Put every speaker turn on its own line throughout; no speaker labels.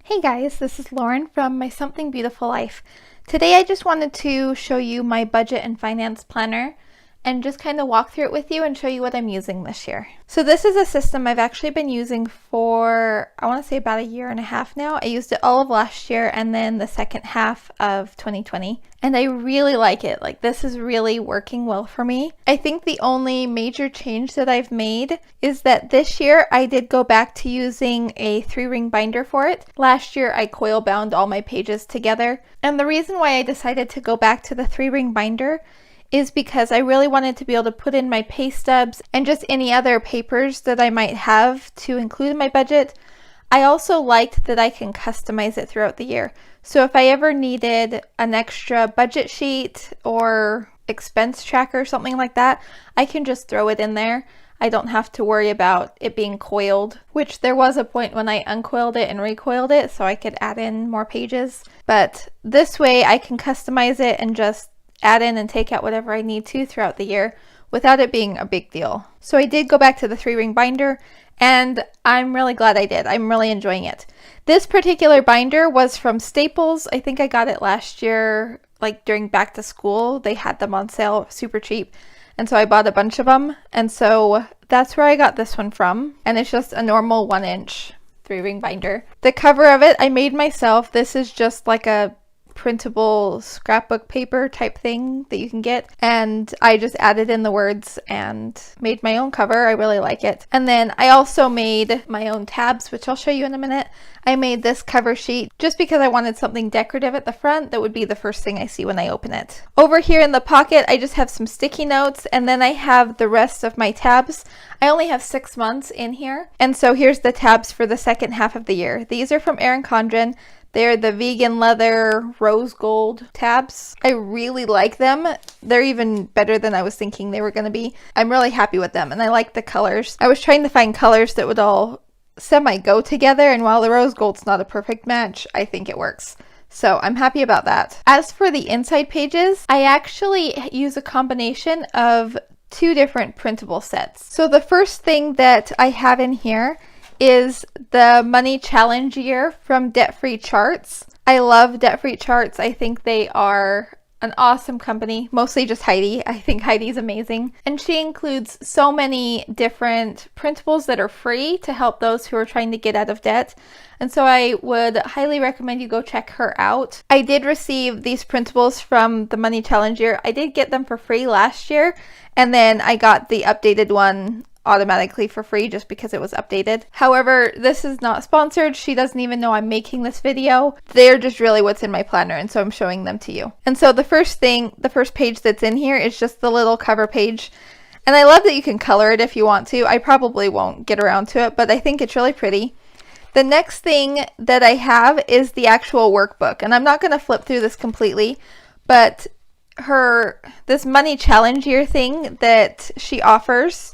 Hey guys, this is Lauren from My Something Beautiful Life. Today I just wanted to show you my budget and finance planner and just kind of walk through it with you and show you what I'm using this year. So this is a system I've actually been using for, I want to say about a year and a half now. I used it all of last year and then the second half of 2020. And I really like it. Like, this is really working well for me. I think the only major change that I've made is that this year I did go back to using a 3-ring binder for it. Last year I coil bound all my pages together. And the reason why I decided to go back to the 3-ring binder is because I really wanted to be able to put in my pay stubs and just any other papers that I might have to include in my budget. I also liked that I can customize it throughout the year. So if I ever needed an extra budget sheet or expense tracker or something like that, I can just throw it in there. I don't have to worry about it being coiled, which there was a point when I uncoiled it and recoiled it so I could add in more pages. But this way I can customize it and just add in and take out whatever I need to throughout the year without it being a big deal. So I did go back to the 3-ring binder and I'm really glad I did. I'm really enjoying it. This particular binder was from Staples. I think I got it last year, like during back to school. They had them on sale super cheap. And so I bought a bunch of them. And so that's where I got this one from. And it's just a normal 1-inch 3-ring binder. The cover of it I made myself. This is just like a printable scrapbook paper type thing that you can get, and I just added in the words and made my own cover. I really like it. And then I also made my own tabs, which I'll show you in a minute. I made this cover sheet just because I wanted something decorative at the front that would be the first thing I see when I open it. Over here in the pocket I just have some sticky notes, and then I have the rest of my tabs. I only have 6 months in here, and so here's the tabs for the second half of the year. These are from Erin Condren. They're the vegan leather rose gold tabs. I really like them. They're even better than I was thinking they were going to be. I'm really happy with them and I like the colors. I was trying to find colors that would all semi-go together, and while the rose gold's not a perfect match, I think it works. So I'm happy about that. As for the inside pages, I actually use a combination of 2 different printable sets. So the first thing that I have in here is the money challenge year from Debt Free Charts. I love Debt Free Charts. I think they are an awesome company, mostly just Heidi. I think Heidi's amazing. And she includes so many different printables that are free to help those who are trying to get out of debt. And so I would highly recommend you go check her out. I did receive these printables from the money challenge year. I did get them for free last year, and then I got the updated one automatically for free just because it was updated. However, this is not sponsored. She doesn't even know I'm making this video. They're just really what's in my planner, and so I'm showing them to you. And so the first page that's in here is just the little cover page. And I love that you can color it if you want to. I probably won't get around to it, but I think it's really pretty. The next thing that I have is the actual workbook, and I'm not going to flip through this completely, but this money challenge year thing that she offers,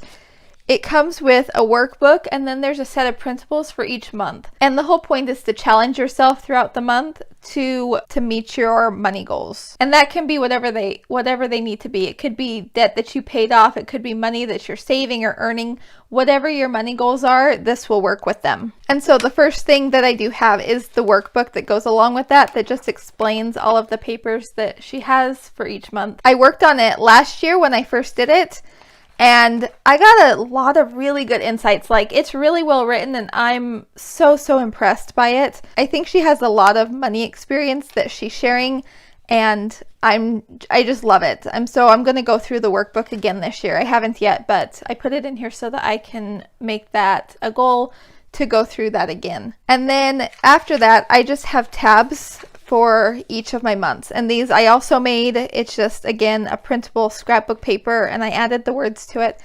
it comes with a workbook, and then there's a set of printables for each month. And the whole point is to challenge yourself throughout the month to meet your money goals. And that can be whatever they need to be. It could be debt that you paid off. It could be money that you're saving or earning. Whatever your money goals are, this will work with them. And so the first thing that I do have is the workbook that goes along with that just explains all of the papers that she has for each month. I worked on it last year when I first did it, and I got a lot of really good insights. Like, it's really well written, and I'm so impressed by it. I think she has a lot of money experience that she's sharing, and I just love it. I'm going to go through the workbook again this year. I haven't yet, but I put it in here so that I can make that a goal to go through that again. And then after that, I just have tabs for each of my months, and these I also made. It's just, again, a printable scrapbook paper, and I added the words to it.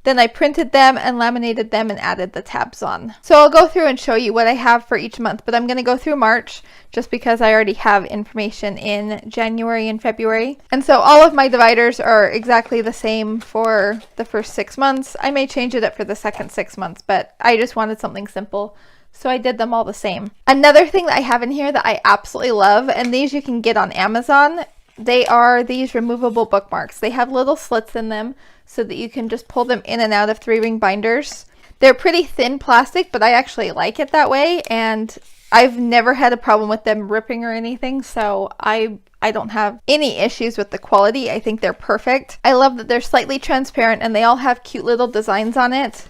Then I printed them and laminated them and added the tabs on. So I'll go through and show you what I have for each month, but I'm going to go through March just because I already have information in January and February. And so all of my dividers are exactly the same for the first 6 months. I may change it up for the second 6 months, but I just wanted something simple, so I did them all the same. Another thing that I have in here that I absolutely love, and these you can get on Amazon, they are these removable bookmarks. They have little slits in them so that you can just pull them in and out of 3-ring binders. They're pretty thin plastic, but I actually like it that way, and I've never had a problem with them ripping or anything, so I don't have any issues with the quality. I think they're perfect. I love that they're slightly transparent and they all have cute little designs on it.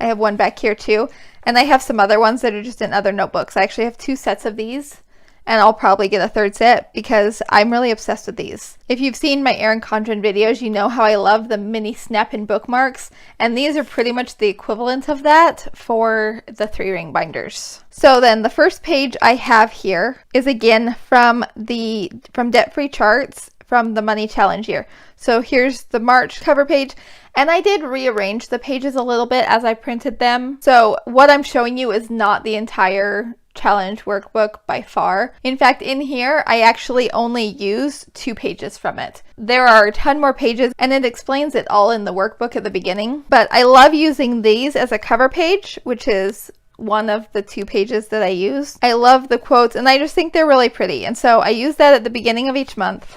I have one back here too, and I have some other ones that are just in other notebooks. I actually have 2 sets of these, and I'll probably get a 3rd set because I'm really obsessed with these. If you've seen my Erin Condren videos, you know how I love the mini snap-in bookmarks, and these are pretty much the equivalent of that for the 3-ring binders. So then the first page I have here is again from Debt-Free Charts from the Money Challenge year. So here's the March cover page, and I did rearrange the pages a little bit as I printed them. So what I'm showing you is not the entire challenge workbook by far. In fact, in here, I actually only use 2 pages from it. There are a ton more pages, and it explains it all in the workbook at the beginning. But I love using these as a cover page, which is one of the 2 pages that I use. I love the quotes, and I just think they're really pretty. And so I use that at the beginning of each month.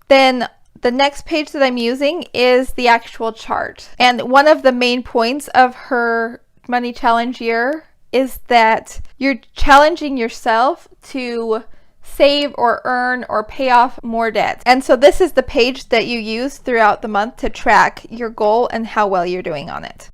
Then the next page that I'm using is the actual chart. And one of the main points of her Money Challenge year is that you're challenging yourself to save or earn or pay off more debt. And so this is the page that you use throughout the month to track your goal and how well you're doing on it.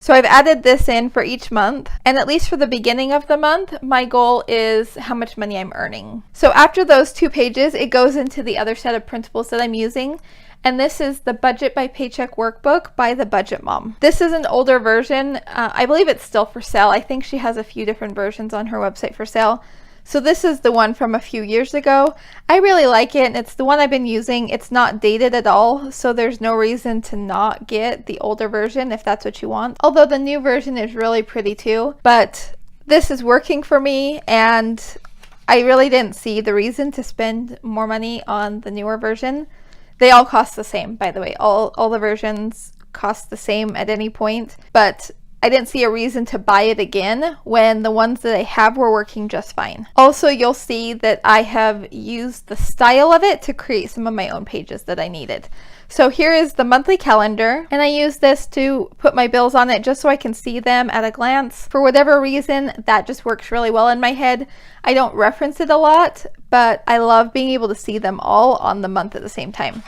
So I've added this in for each month, and at least for the beginning of the month, my goal is how much money I'm earning. So after those 2 pages, it goes into the other set of printables that I'm using, and this is the Budget by Paycheck workbook by the Budget Mom. This is an older version. I believe it's still for sale. I think she has a few different versions on her website for sale. So this is the one from a few years ago. I really like it, and it's the one I've been using. It's not dated at all, so there's no reason to not get the older version if that's what you want. Although the new version is really pretty too, but this is working for me, and I really didn't see the reason to spend more money on the newer version. They all cost the same, by the way. All the versions cost the same at any point, but I didn't see a reason to buy it again when the ones that I have were working just fine. Also, you'll see that I have used the style of it to create some of my own pages that I needed. So here is the monthly calendar, and I use this to put my bills on it just so I can see them at a glance. For whatever reason, that just works really well in my head. I don't reference it a lot, but I love being able to see them all on the month at the same time.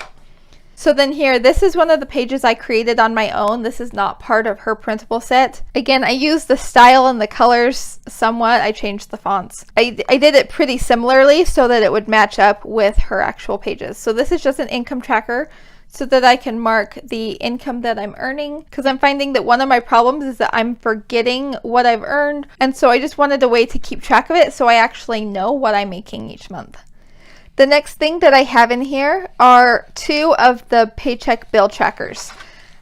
So then here, this is one of the pages I created on my own. This is not part of her printable set. Again, I used the style and the colors somewhat. I changed the fonts. I did it pretty similarly so that it would match up with her actual pages. So this is just an income tracker so that I can mark the income that I'm earning, because I'm finding that one of my problems is that I'm forgetting what I've earned. And so I just wanted a way to keep track of it so I actually know what I'm making each month. The next thing that I have in here are 2 of the Paycheck bill trackers.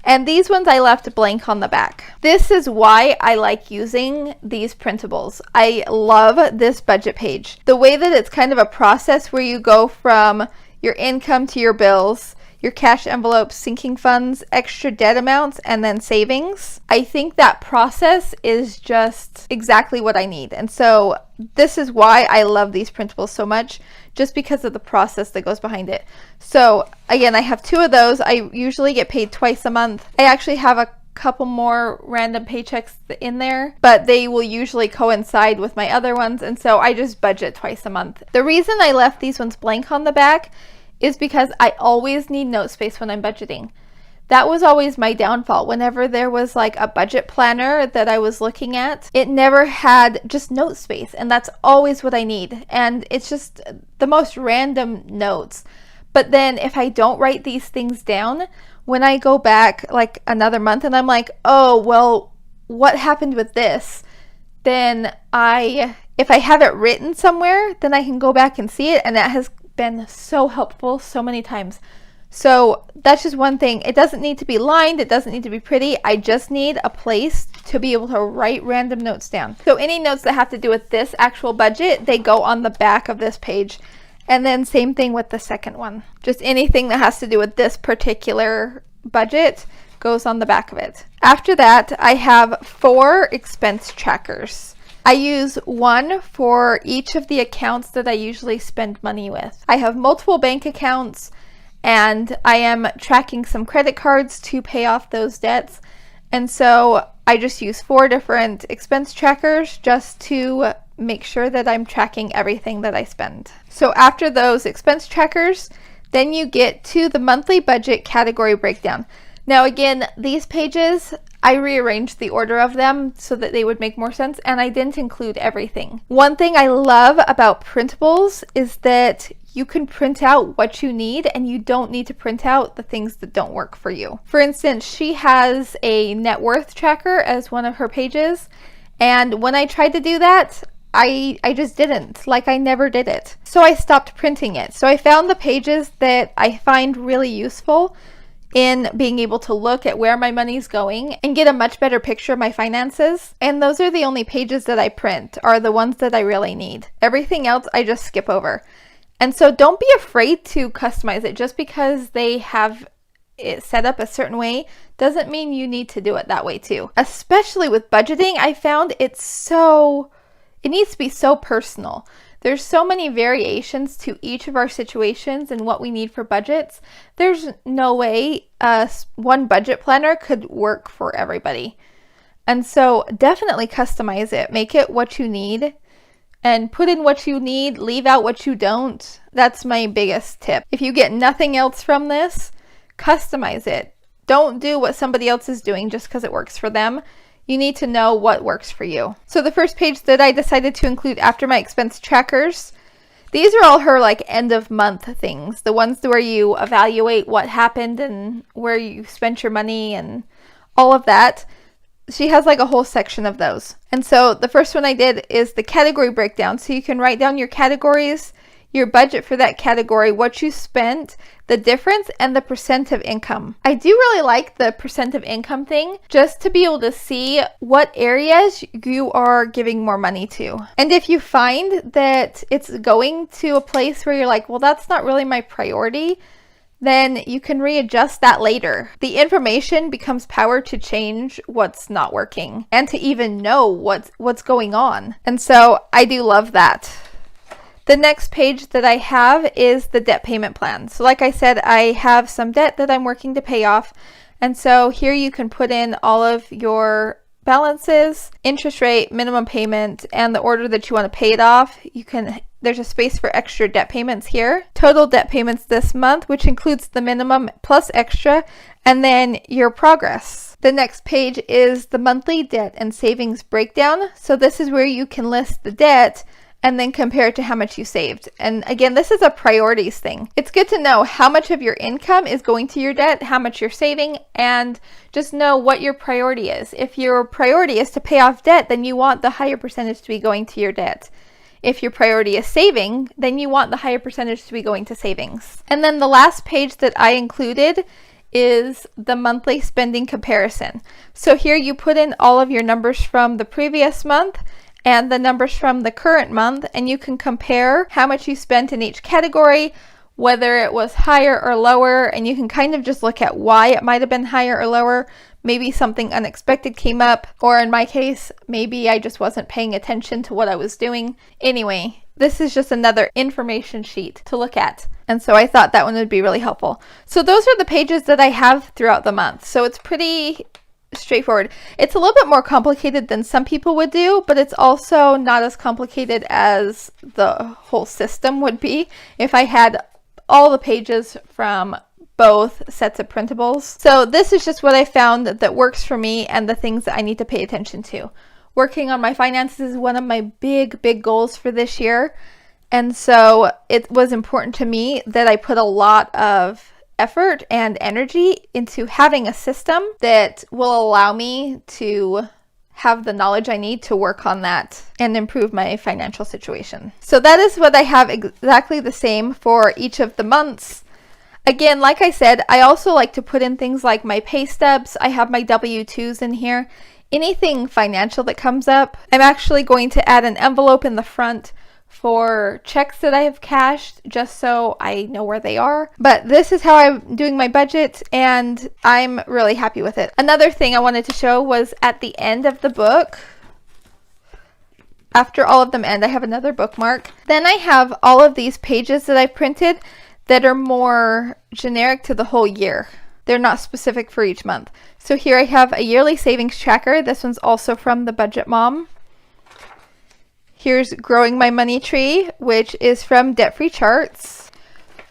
And these ones I left blank on the back. This is why I like using these printables. I love this budget page. The way that it's kind of a process where you go from your income to your bills, your cash envelopes, sinking funds, extra debt amounts, and then savings. I think that process is just exactly what I need. And so this is why I love these printables so much, just because of the process that goes behind it. So again, I have 2 of those. I usually get paid twice a month. I actually have a couple more random paychecks in there, but they will usually coincide with my other ones, and so I just budget twice a month. The reason I left these ones blank on the back is because I always need note space when I'm budgeting. That was always my downfall. Whenever there was like a budget planner that I was looking at, it never had just note space, and that's always what I need. And it's just the most random notes. But then if I don't write these things down, when I go back like another month and I'm like, oh, well, what happened with this? Then if I have it written somewhere, then I can go back and see it, and that has been so helpful so many times. So that's just one thing. It doesn't need to be lined. It doesn't need to be pretty. I just need a place to be able to write random notes down. So any notes that have to do with this actual budget, they go on the back of this page. And then same thing with the second one. Just anything that has to do with this particular budget goes on the back of it. After that, I have 4 expense trackers. I use one for each of the accounts that I usually spend money with. I have multiple bank accounts, and I am tracking some credit cards to pay off those debts. And so I just use 4 different expense trackers just to make sure that I'm tracking everything that I spend. So after those expense trackers, then you get to the monthly budget category breakdown. Now again, these pages, I rearranged the order of them so that they would make more sense, and I didn't include everything. One thing I love about printables is that you can print out what you need and you don't need to print out the things that don't work for you. For instance, she has a net worth tracker as one of her pages, and when I tried to do that, I just didn't. Like, I never did it. So I stopped printing it. So I found the pages that I find really useful in being able to look at where my money's going and get a much better picture of my finances. And those are the only pages that I print, are the ones that I really need. Everything else I just skip over. And so don't be afraid to customize it. Just because they have it set up a certain way doesn't mean you need to do it that way too. Especially with budgeting, I found it needs to be so personal. There's so many variations to each of our situations and what we need for budgets. There's no way one budget planner could work for everybody. And so definitely customize it. Make it what you need and put in what you need, leave out what you don't. That's my biggest tip. If you get nothing else from this, customize it. Don't do what somebody else is doing just because it works for them. You need to know what works for you. So the first page that I decided to include after my expense trackers, these are all her like end of month things. The ones where you evaluate what happened and where you spent your money and all of that. She has like a whole section of those. And so the first one I did is the category breakdown. So you can write down your categories, your budget for that category, what you spent, the difference, and the percent of income. I do really like the percent of income thing just to be able to see what areas you are giving more money to. And if you find that it's going to a place where you're like, well, that's not really my priority, then you can readjust that later. The information becomes power to change what's not working and to even know what's going on. And so I do love that. The next page that I have is the debt payment plan. So like I said, I have some debt that I'm working to pay off. And so here you can put in all of your balances, interest rate, minimum payment, and the order that you want to pay it off. There's a space for extra debt payments here. Total debt payments this month, which includes the minimum plus extra, and then your progress. The next page is the monthly debt and savings breakdown. So this is where you can list the debt and then compare it to how much you saved. And again, this is a priorities thing. It's good to know how much of your income is going to your debt, how much you're saving, and just know what your priority is. If your priority is to pay off debt, then you want the higher percentage to be going to your debt. If your priority is saving, then you want the higher percentage to be going to savings. And then the last page that I included is the monthly spending comparison. So here you put in all of your numbers from the previous month and the numbers from the current month, and you can compare how much you spent in each category, whether it was higher or lower, and you can kind of just look at why it might have been higher or lower. Maybe something unexpected came up, or in my case, maybe I just wasn't paying attention to what I was doing. Anyway, this is just another information sheet to look at. And so I thought that one would be really helpful. So those are the pages that I have throughout the month. So it's pretty straightforward. It's a little bit more complicated than some people would do, but it's also not as complicated as the whole system would be if I had all the pages from both sets of printables. So this is just what I found that works for me and the things that I need to pay attention to. Working on my finances is one of my big goals for this year. And so it was important to me that I put a lot of effort and energy into having a system that will allow me to have the knowledge I need to work on that and improve my financial situation. So that is what I have exactly the same for each of the months. Again, like I said, I also like to put in things like my pay stubs. I have my W-2s in here. Anything financial that comes up. I'm actually going to add an envelope in the front for checks that I have cashed, just so I know where they are. But this is how I'm doing my budget, and I'm really happy with it. Another thing I wanted to show was at the end of the book, after all of them end, I have another bookmark. Then I have all of these pages that I printed that are more generic to the whole year. They're not specific for each month. So here I have a yearly savings tracker. This one's also from the Budget Mom. Here's Growing My Money Tree, which is from Debt Free Charts.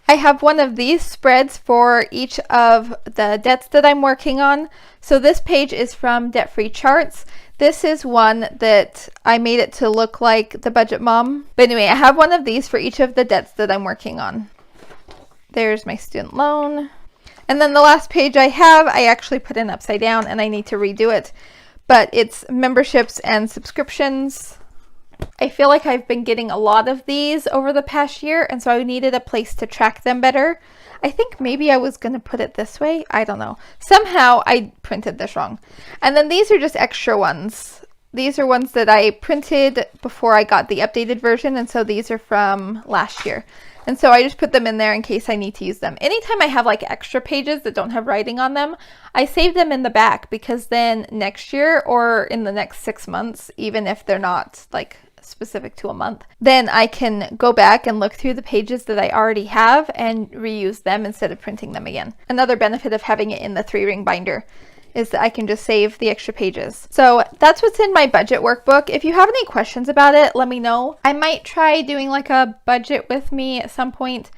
I have one of these spreads for each of the debts that I'm working on. So this page is from Debt Free Charts. This is one that I made it to look like the Budget Mom. But anyway, I have one of these for each of the debts that I'm working on. There's my student loan. And then the last page I have, I actually put in upside down and I need to redo it. But it's memberships and subscriptions. I feel like I've been getting a lot of these over the past year, and so I needed a place to track them better. I think maybe I was going to put it this way. I don't know. Somehow I printed this wrong. And then these are just extra ones. These are ones that I printed before I got the updated version, and so these are from last year. And so I just put them in there in case I need to use them. Anytime I have like extra pages that don't have writing on them, I save them in the back, because then next year or in the next 6 months, even if they're not like specific to a month, then I can go back and look through the pages that I already have and reuse them instead of printing them again. Another benefit of having it in the 3-ring binder is that I can just save the extra pages. So that's what's in my budget workbook. If you have any questions about it, let me know. I might try doing like a budget with me at some point.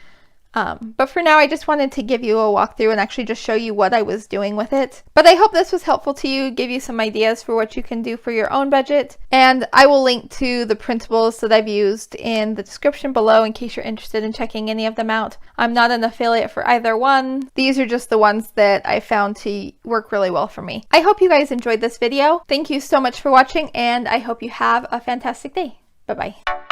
But for now, I just wanted to give you a walkthrough and actually just show you what I was doing with it. But I hope this was helpful to you, give you some ideas for what you can do for your own budget. And I will link to the printables that I've used in the description below in case you're interested in checking any of them out. I'm not an affiliate for either one. These are just the ones that I found to work really well for me. I hope you guys enjoyed this video. Thank you so much for watching, and I hope you have a fantastic day. Bye-bye.